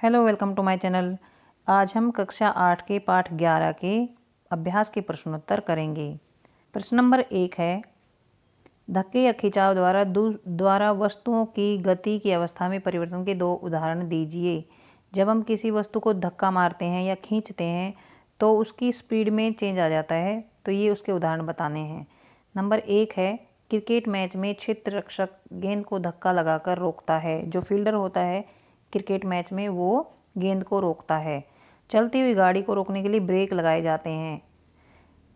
Hello, welcome to my channel. आज हम कक्षा 8 के पाठ 11 के अभ्यास के प्रश्नोत्तर करेंगे। प्रश्न नंबर 1 है, धक्के या खिंचाव द्वारा वस्तुओं की गति की अवस्था में परिवर्तन के दो उदाहरण दीजिए। जब हम किसी वस्तु को धक्का मारते हैं या खींचते हैं तो उसकी स्पीड में चेंज आ जाता है, तो ये उसके उदाहरण बताने हैं। नंबर 1 है, क्रिकेट मैच में क्षेत्र रक्षक गेंद को धक्का लगाकर रोकता है। जो फील्डर होता है क्रिकेट मैच में वो गेंद को रोकता है। चलती हुई गाड़ी को रोकने के लिए ब्रेक लगाए जाते हैं।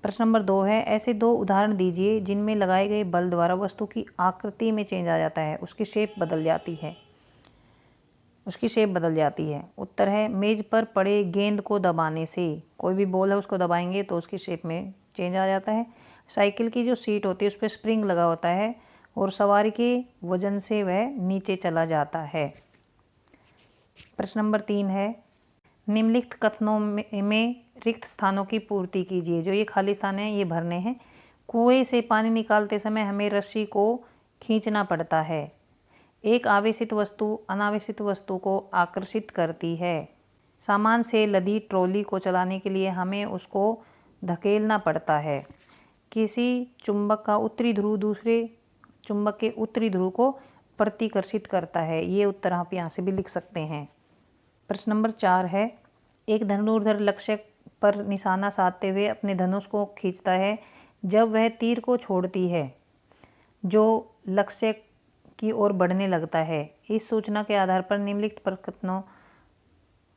प्रश्न नंबर 2 है, ऐसे दो उदाहरण दीजिए जिनमें लगाए गए बल द्वारा वस्तु की आकृति में चेंज आ जाता है, उसकी शेप बदल जाती है। उत्तर है, मेज पर पड़े गेंद को दबाने से। कोई भी बॉल है उसको दबाएंगे तो उसकी शेप में चेंज आ जाता है। साइकिल की जो सीट होती है उस पर स्प्रिंग लगा होता है और सवारी के वजन से वह नीचे चला जाता है। प्रश्न नंबर 3 है, निम्नलिखित कथनों में रिक्त स्थानों की पूर्ति कीजिए। जो ये खाली स्थान है ये भरने हैं। कुएं से पानी निकालते समय हमें रस्सी को खींचना पड़ता है। एक आवेशित वस्तु अनावेशित वस्तु को आकर्षित करती है। सामान से लदी ट्रॉली को चलाने के लिए हमें उसको धकेलना पड़ता है। किसी चुंबक का उत्तरी ध्रुव दूसरे चुंबक के उत्तरी ध्रुव को प्रतिकर्षित करता है। ये उत्तर आप यहाँ से भी लिख सकते हैं। प्रश्न नंबर 4 है, एक धनुर्धर लक्ष्य पर निशाना साधते हुए अपने धनुष को खींचता है। जब वह तीर को छोड़ती है जो लक्ष्य की ओर बढ़ने लगता है। इस सूचना के आधार पर निम्नलिखित प्रकथनों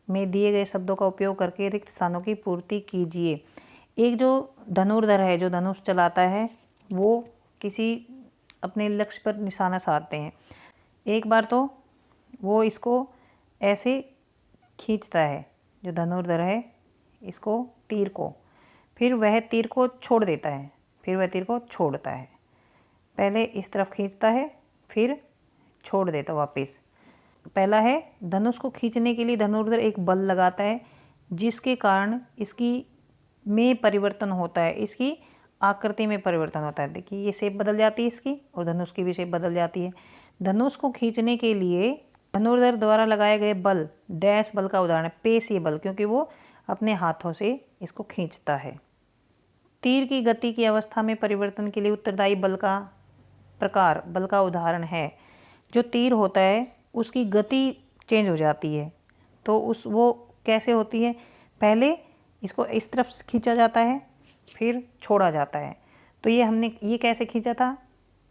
में दिए गए शब्दों का उपयोग करके रिक्त स्थानों की पूर्ति कीजिए। एक जो धनुर्धर है, जो धनुष चलाता है, वो किसी अपने लक्ष्य पर निशाना साधते हैं। एक बार तो वो इसको ऐसे खींचता है, जो धनुर्धर है, इसको तीर को, फिर वह तीर को छोड़ देता है, फिर वह तीर को छोड़ता है। पहले इस तरफ खींचता है फिर छोड़ देता वापस। पहला है, धनुष को खींचने के लिए धनुर्धर एक बल लगाता है जिसके कारण इसकी में परिवर्तन होता है, इसकी आकृति में परिवर्तन होता है। देखिए ये शेप बदल जाती है इसकी और धनुष की भी शेप बदल जाती है। धनुष को खींचने के लिए धनुर्धर द्वारा लगाए गए बल डैश बल का उदाहरण है, पेशीय बल, क्योंकि वो अपने हाथों से इसको खींचता है। तीर की गति की अवस्था में परिवर्तन के लिए उत्तरदायी बल का प्रकार बल का उदाहरण है। जो तीर होता है उसकी गति चेंज हो जाती है, तो वो कैसे होती है, पहले इसको इस तरफ खींचा जाता है फिर छोड़ा जाता है। तो ये कैसे खींचा था,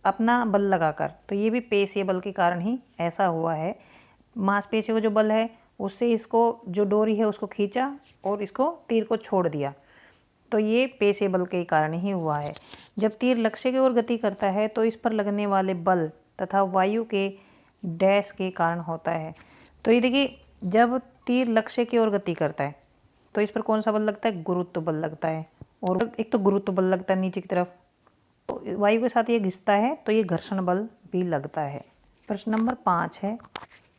अपना बल लगाकर। तो ये भी पेशीय बल के कारण ही ऐसा हुआ है। मांसपेशियों का जो बल है उससे इसको जो डोरी है उसको खींचा और इसको तीर को छोड़ दिया, तो ये पेशीय बल के कारण ही हुआ है। जब तीर लक्ष्य की ओर गति करता है तो इस पर लगने वाले बल तथा वायु के डैश के कारण होता है। तो ये देखिए, जब तीर लक्ष्य की ओर गति करता है तो इस पर कौन सा बल लगता है, गुरुत्व बल लगता है। और एक तो गुरुत्व बल लगता है नीचे की तरफ, तो वायु के साथ ये घिसता है तो ये घर्षण बल भी लगता है। प्रश्न नंबर 5 है,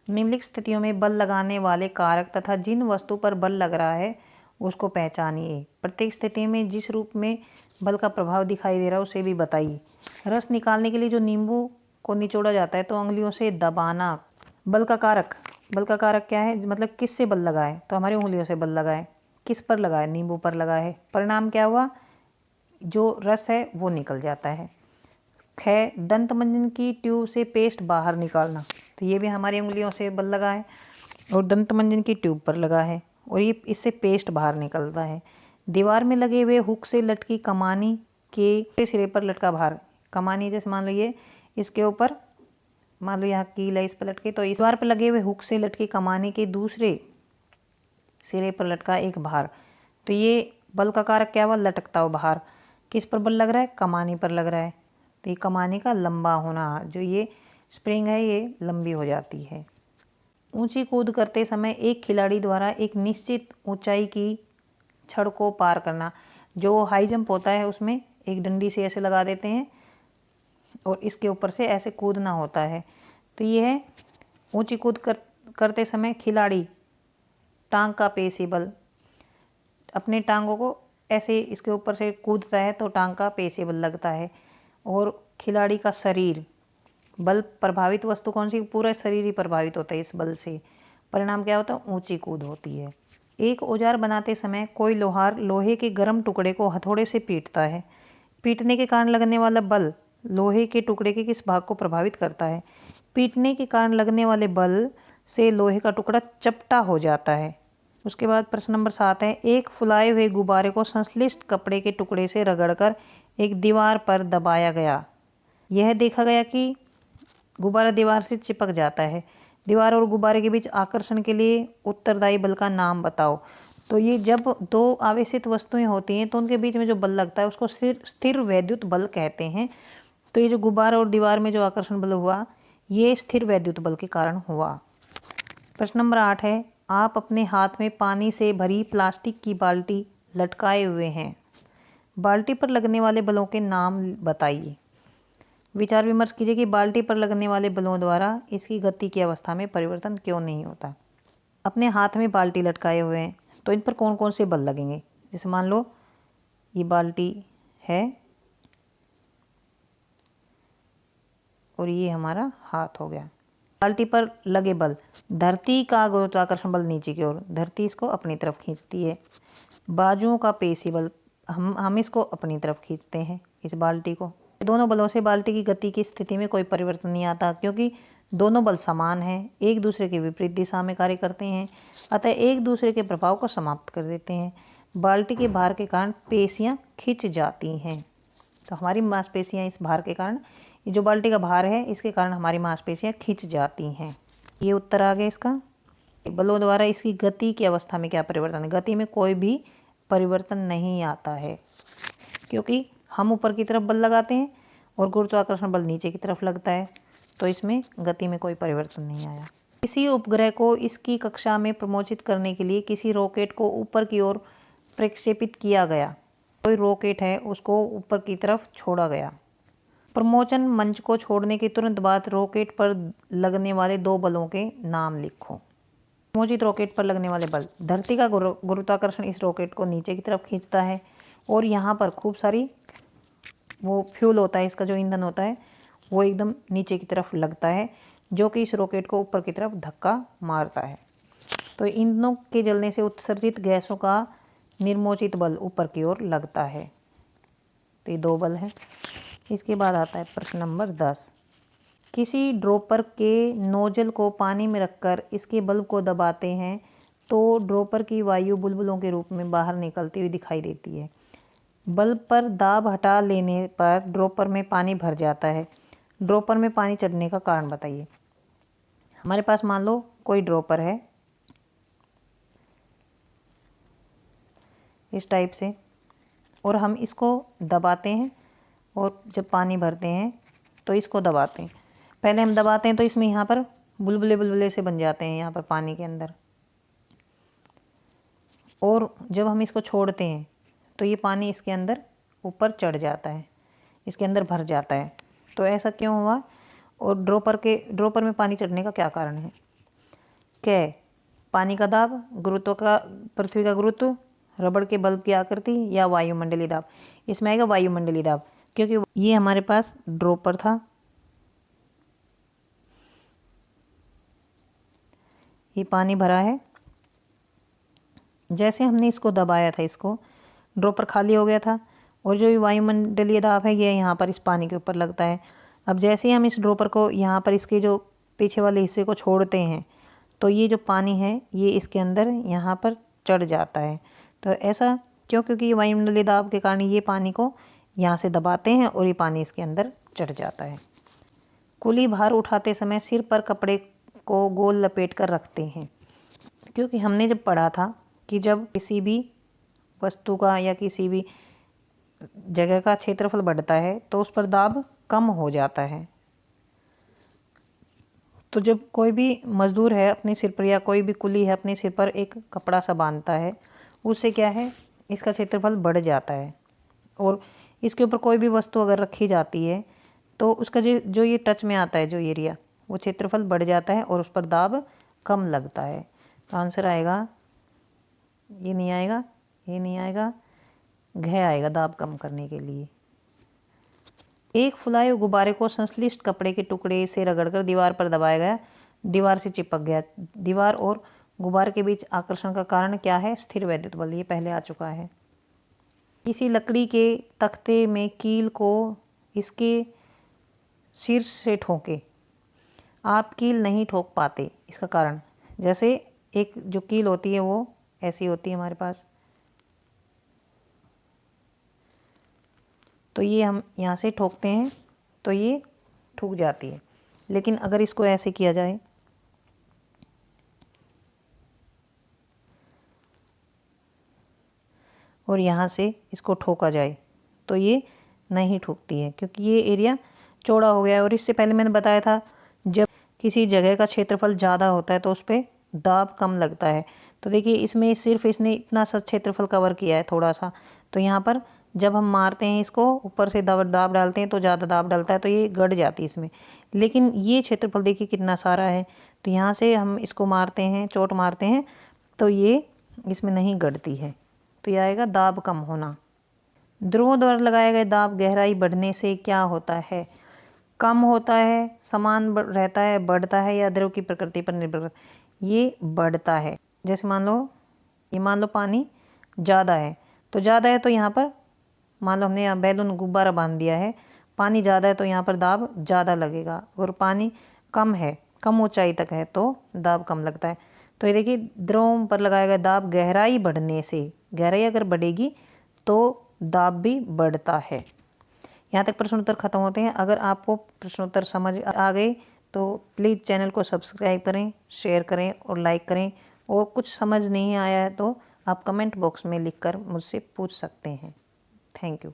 निम्नलिखित स्थितियों में बल लगाने वाले कारक तथा जिन वस्तु पर बल लग रहा है उसको पहचानिए। प्रत्येक स्थिति में जिस रूप में बल का प्रभाव दिखाई दे रहा है उसे भी बताइए। रस निकालने के लिए जो नींबू को निचोड़ा जाता है तो उंगलियों से दबाना। बल का कारक क्या है, मतलब किससे बल लगा है, तो हमारी उंगलियों से बल लगा है। किस पर लगा है, नींबू पर लगा है। परिणाम क्या हुआ, जो रस है वो निकल जाता है। ख, दंत मंजन की ट्यूब से पेस्ट बाहर निकालना, तो ये भी हमारी उंगलियों से बल लगा है और दंत मंजन की ट्यूब पर लगा है और ये इससे पेस्ट बाहर निकलता है। दीवार में लगे हुए हुक से लटकी कमानी के सिरे पर लटका भार। कमानी जैसे मान लो ये इसके ऊपर, मान लो यहाँ कील है, इस पर लटके, तो इस दीवार पर लगे हुए हुक से लटकी कमानी के दूसरे सिरे पर लटका एक भार। तो ये बल का कारक क्या हुआ, लटकता हुआ भार। किस पर बल लग रहा है, कमानी पर लग रहा है। तो ये कमानी का लंबा होना, जो ये स्प्रिंग है ये लंबी हो जाती है। ऊंची कूद करते समय एक खिलाड़ी द्वारा एक निश्चित ऊंचाई की छड़ को पार करना। जो हाई जंप होता है उसमें एक डंडी से ऐसे लगा देते हैं और इसके ऊपर से ऐसे कूदना होता है। तो ये है ऊंची कूद करते समय खिलाड़ी टांग का पेशी बल, अपने टांगों को ऐसे इसके ऊपर से कूदता है तो टांग का पेशी बल लगता है। और खिलाड़ी का शरीर बल प्रभावित वस्तु कौन सी, पूरा शरीर ही प्रभावित होता है इस बल से। परिणाम क्या होता है? ऊंची कूद होती है। एक औजार बनाते समय कोई लोहार लोहे के गर्म टुकड़े को हथौड़े से पीटता है। पीटने के कारण लगने वाला बल लोहे के टुकड़े के किस भाग को प्रभावित करता है? पीटने के कारण लगने वाले बल से लोहे का टुकड़ा चपटा हो जाता है। उसके बाद प्रश्न नंबर 7 है, एक फुलाए हुए गुब्बारे को संश्लिष्ट कपड़े के टुकड़े से रगड़कर एक दीवार पर दबाया गया। यह देखा गया कि गुब्बारा दीवार से चिपक जाता है। दीवार और गुब्बारे के बीच आकर्षण के लिए उत्तरदायी बल का नाम बताओ। तो ये जब दो आवेशित वस्तुएं होती हैं तो उनके बीच में जो बल लगता है उसको स्थिर वैद्युत बल कहते हैं। तो ये जो गुब्बारा और दीवार में जो आकर्षण बल हुआ ये स्थिर वैद्युत बल के कारण हुआ। प्रश्न नंबर 8 है, आप अपने हाथ में पानी से भरी प्लास्टिक की बाल्टी लटकाए हुए हैं। बाल्टी पर लगने वाले बलों के नाम बताइए। विचार विमर्श कीजिए कि बाल्टी पर लगने वाले बलों द्वारा इसकी गति की अवस्था में परिवर्तन क्यों नहीं होता। अपने हाथ में बाल्टी लटकाए हुए हैं तो इन पर कौन कौन से बल लगेंगे? जैसे मान लो ये बाल्टी है और ये हमारा हाथ हो गया। बाल्टी पर लगे बल, धरती का गुरुत्वाकर्षण बल नीचे की ओर, धरती इसको अपनी तरफ खींचती है। बाजुओं का पेशी बल, हम इसको अपनी तरफ खींचते हैं इस बाल्टी को। दोनों बलों से बाल्टी की गति की स्थिति में कोई परिवर्तन नहीं आता क्योंकि दोनों बल समान हैं, एक दूसरे के विपरीत दिशा में कार्य करते हैं, अतः एक दूसरे के प्रभाव को समाप्त कर देते हैं। बाल्टी के भार के कारण पेशियां खिंच जाती हैं। तो हमारी मांसपेशियां इस भार के कारण, ये जो बाल्टी का भार है इसके कारण हमारी मांसपेशियां खिंच जाती हैं। ये उत्तर आ गया इसका। बलों द्वारा इसकी गति की अवस्था में क्या परिवर्तन है? गति में कोई भी परिवर्तन नहीं आता है क्योंकि हम ऊपर की तरफ बल लगाते हैं और गुरुत्वाकर्षण बल नीचे की तरफ लगता है, तो इसमें गति में कोई परिवर्तन नहीं आया। किसी उपग्रह को इसकी कक्षा में प्रमोचित करने के लिए किसी रॉकेट को ऊपर की ओर प्रक्षेपित किया गया। कोई रॉकेट है उसको ऊपर की तरफ छोड़ा गया। प्रमोचन मंच को छोड़ने के तुरंत बाद रॉकेट पर लगने वाले दो बलों के नाम लिखो। प्रमोचित रॉकेट पर लगने वाले बल, धरती का गुरुत्वाकर्षण इस रॉकेट को नीचे की तरफ खींचता है और यहाँ पर खूब सारी वो फ्यूल होता है, इसका जो ईंधन होता है वो एकदम नीचे की तरफ लगता है जो कि इस रॉकेट को ऊपर की तरफ धक्का मारता है। तो ईंधनों के जलने से उत्सर्जित गैसों का निर्मोचित बल ऊपर की ओर लगता है। तो ये दो बल हैं। इसके बाद आता है प्रश्न नंबर 10, किसी ड्रॉपर के नोजल को पानी में रखकर इसके बल्ब को दबाते हैं तो ड्रॉपर की वायु बुलबुलों के रूप में बाहर निकलती हुई दिखाई देती है। बल्ब पर दाब हटा लेने पर ड्रॉपर में पानी भर जाता है। ड्रॉपर में पानी चढ़ने का कारण बताइए। हमारे पास मान लो कोई ड्रॉपर है इस टाइप से और हम इसको दबाते हैं और जब पानी भरते हैं तो इसको दबाते हैं। पहले हम दबाते हैं तो इसमें यहाँ पर बुलबुले बुलबुले से बन जाते हैं यहाँ पर पानी के अंदर, और जब हम इसको छोड़ते हैं तो ये पानी इसके अंदर ऊपर चढ़ जाता है, इसके अंदर भर जाता है। तो ऐसा क्यों हुआ? और ड्रॉपर में पानी चढ़ने का क्या कारण है? क्या? पानी का दाब, पृथ्वी का गुरुत्व, रबड़ के बल्ब की आकृति या वायुमंडलीय दाब? इसमें आएगा वायुमंडलीय दाब क्योंकि ये हमारे पास ड्रॉपर था, ये पानी भरा है, जैसे हमने इसको दबाया था इसको ड्रॉपर खाली हो गया था और जो वायुमंडलीय दाब है ये यहाँ पर इस पानी के ऊपर लगता है। अब जैसे ही हम इस ड्रॉपर को यहाँ पर इसके जो पीछे वाले हिस्से को छोड़ते हैं तो ये जो पानी है ये इसके अंदर यहाँ पर चढ़ जाता है। तो ऐसा क्यों? क्योंकि ये वायुमंडलीय दाब के कारण ये पानी को यहाँ से दबाते हैं और ये पानी इसके अंदर चढ़ जाता है। कुली भार उठाते समय सिर पर कपड़े को गोल लपेट कर रखते हैं क्योंकि हमने जब पढ़ा था कि जब किसी भी वस्तु का या किसी भी जगह का क्षेत्रफल बढ़ता है तो उस पर दाब कम हो जाता है। तो जब कोई भी मजदूर है अपने सिर पर या कोई भी कुली है अपने सिर पर एक कपड़ा सा बांधता है, उससे क्या है, इसका क्षेत्रफल बढ़ जाता है और इसके ऊपर कोई भी वस्तु अगर रखी जाती है तो उसका जो ये टच में आता है जो एरिया, वो क्षेत्रफल बढ़ जाता है और उस पर दाब कम लगता है। तो आंसर आएगा, ये नहीं आएगा, ये नहीं आएगा, घ आएगा दाब कम करने के लिए। एक फुलाए हुए गुब्बारे को संश्लिष्ट कपड़े के टुकड़े से रगड़कर दीवार पर दबाया गया दीवार से चिपक गया। दीवार और गुब्बारे के बीच आकर्षण का कारण क्या है? स्थिर वैद्युत बल, ये पहले आ चुका है। किसी लकड़ी के तख्ते में कील को इसके शीर्ष से ठोके, आप कील नहीं ठोक पाते, इसका कारण? जैसे एक जो कील होती है वो ऐसी होती है हमारे पास, तो ये हम यहाँ से ठोकते हैं तो ये ठुक जाती है। लेकिन अगर इसको ऐसे किया जाए और यहाँ से इसको ठोका जाए तो ये नहीं ठुकती है, क्योंकि ये एरिया चौड़ा हो गया है। और इससे पहले मैंने बताया था जब किसी जगह का क्षेत्रफल ज़्यादा होता है तो उस पर दाब कम लगता है। तो देखिए इसमें सिर्फ इसने इतना सा क्षेत्रफल कवर किया है थोड़ा सा, तो यहाँ पर जब हम मारते हैं इसको, ऊपर से दाब डालते हैं तो ज़्यादा दाब डालता है तो ये गड़ जाती है इसमें। लेकिन ये क्षेत्रफल देखिए कितना सारा है, तो यहाँ से हम इसको मारते हैं, चोट मारते हैं तो ये इसमें नहीं गड़ती है। तो यह आएगा दाब कम होना। ध्रुवों द्वारा लगाए गए दाब गहराई बढ़ने से क्या होता है? कम होता है, समान रहता है, बढ़ता है, या द्रव की प्रकृति पर निर्भर करता है? ये बढ़ता है। जैसे मान लो पानी ज़्यादा है, तो ज़्यादा है तो यहाँ पर मान लो हमने यहाँ बैलून गुब्बारा बांध दिया है, पानी ज़्यादा है तो यहाँ पर दाब ज़्यादा लगेगा, और पानी कम है, कम ऊंचाई तक है तो दाब कम लगता है। तो ये देखिए द्रवों पर लगाया गया दाब गहराई बढ़ने से, गहराई अगर बढ़ेगी तो दाब भी बढ़ता है। यहाँ तक प्रश्नोत्तर खत्म होते हैं। अगर आपको प्रश्नोत्तर समझ आ गए तो प्लीज़ चैनल को सब्सक्राइब करें, शेयर करें और लाइक करें। और कुछ समझ नहीं आया है तो आप कमेंट बॉक्स में लिखकर मुझसे पूछ सकते हैं। Thank you.